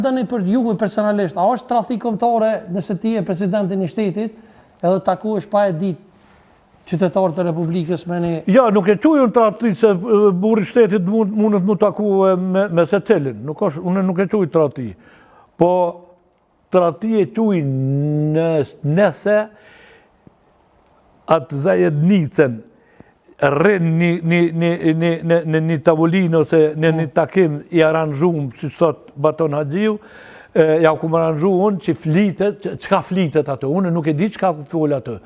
Dëni për juve personalisht, a është tradhti kombëtare nëse ti je presidentin i shtetit edhe takohesh pa e ditë qytetarët e Republikës me një... Ja, nuk e quaj unë tradhti se burri shtetit mundet mu taku me secilin. Unë nuk e quaj tradhti. Po tradhti e quaj nëse atë zajednicën rrinë në një tavolinë ose në një takim i aranxuar, si thot Baton Haxhiu, ja ku më aranxu unë që flitet, çka flitet atë, unë nuk e di çka fol atë.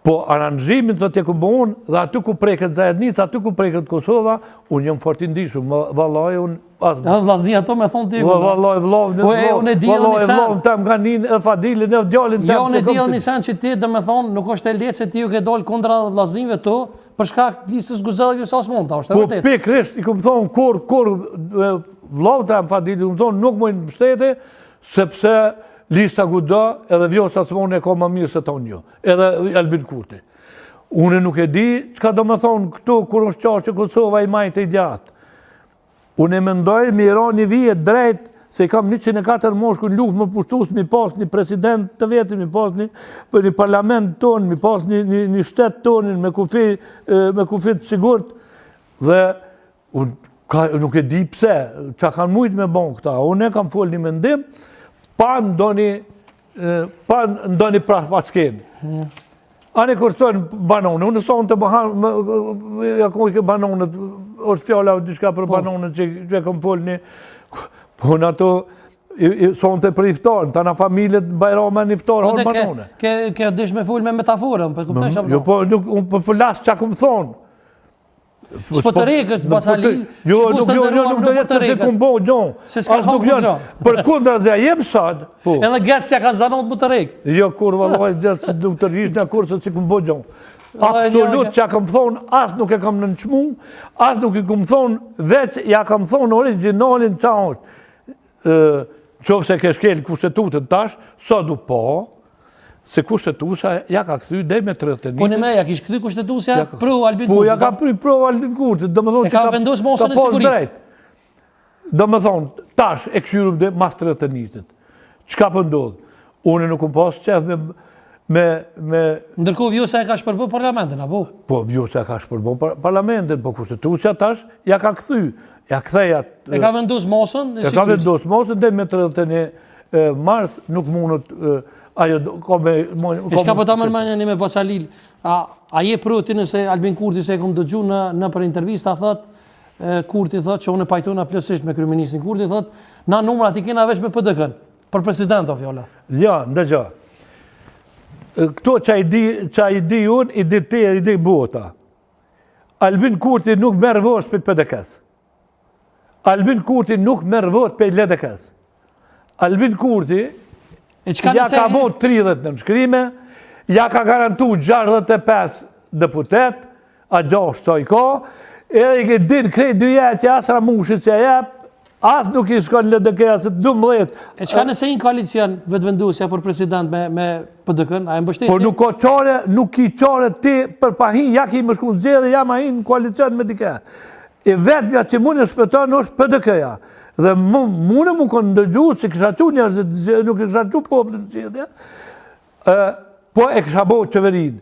Po aranximin të t'je ku bon, dhe aty ku preket zajednica, aty ku preket Kosova, unë jam fort i ndishëm, vallaj unë... Edhe vllazni ato me thonë ti... Vallaj vlovnë tam nga nin e Fadilin e djalin tam... Jo, unë e di edhe një sen që ti dhe me thonë, nuk është e letë se ti ju ke dalë kundra vllaznive tu, për shkak listës Guzellës sa s'mund ta, është e vërtetë. Po pikërisht, i kom thonë, kur vlovë tam Fadilin, kom thonë, nuk mojnë mbështete, sepse lista Guda edhe Vjosa Cmoni e ka më mirë se tonë jo, edhe Albin Kurti. Unë nuk e di çka do më thonë këtu kur është qarë që Kosova i majtë i gjatë. Unë e mendoj me ra një vijet drejt, se i kam 104 moshku në luftë më pushtus, mi pas një president të vetë, mi pas një parlament tonë, mi pas një shtet tonë, me kufi të sigurt, dhe nuk e di pse, që kanë mujtë me bon këta. Unë e kam fol një mendim, pa ndoni praskemi. Anë e kërësojnë banone, unë sonë të bahanë, ja ku i ke banonët, është fjalla diçka për banonët që e kam fol një, po në ato, sonë të për iftarën, ta në familjet Bajrama në iftarë, horë banone. Ke dish me fol me metaforën, për këpëtesh apë? Jo, po, unë për lasë që akum thonë. S'po të rekët, Basalil, jo, nuk do jetë se kumë bo, gjonë. Se s'ka hamë për gjonë. Për kundra dhe jem sad. Edhe gësë që kanë zanot më të rekë. Jo, kur valoj, gësë nuk të rishë në kur se që kumë bo, gjonë. Absolut që ja kam thonë, asë nuk e kam në nëqmu, asë nuk e kam thonë, veç ja kam thonë originalin qa është. Qovë se ke shkel kushtetutën tash, sa du po, se kushtetusa ja ka këthy dhe me 31. Po në me, ja kish këthy kushtetusja pro Albin Kurti? Po, ja ka pro Albin Kurti. E ka vendosë mosën e sigurisë? Do me thonë, tash e këshyrum dhe mas 31. Qka për ndodhë? Unë nuk më pasë qef me... Ndërkohë Vjosa e ka shpërbë parlamentin, apo? Po, Vjosa e ka shpërbë parlamentin, po kushtetusja tash ja ka këthy. Ja këtheja... E ka vendosë mosën e sigurisë? E ka vendosë mosën dhe me 31 mars nuk mundët... E shka po ta mërmenja një me Basalil, a je proti nëse Albin Kurti se e kom dëgju në për intervista, thot, Kurti thot që unë e pajtona plësisht me kryeministin Kurti, thot, na numrat i kena veç me PDK-n, për president o fjolla. Ja, ndëgja. Këto që i di unë, i di te, i di bota. Albin Kurti nuk merë vot për PDK-s. Albin Kurti nuk merë vot për LDK-s. Albin Kurti ja ka vot 30 në nënshkrime, ja ka garantu 65 deputet, a 6 sa i ka, edhe i ke din krejt dyja që asra mushit që jep, as nuk i shkon LDK-a se 12. E qka nëse i në koalicion vetëvendusja për president me PDK-n, a e mbështetje? Po nuk ka qare, nuk i qare ti për pahin, ja ki më shku në zedhe, ja ma hin në koalicion me dike. E vetëmja që mund e shpëton është PDK-ja. Dhe mune mu kënë ndëgju, si kësha që njështë, nuk e kësha që poplën qëtja, po e kësha bo qeverin.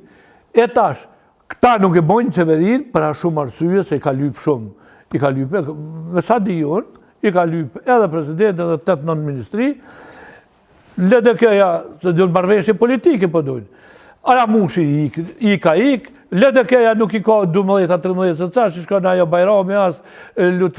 E tash, këta nuk e bojnë qeverin, për a shumë arsye, se i ka lypë shumë. I ka lypë, me sa di unë, i ka lypë edhe president, edhe 8-9 ministri, LDK-ja, se dhënë marveshje politike për dojnë. Ara mushi i ka ik, LDK-ja nuk i ka 12-13, se ca që shka në ajo Bajrami, as lutë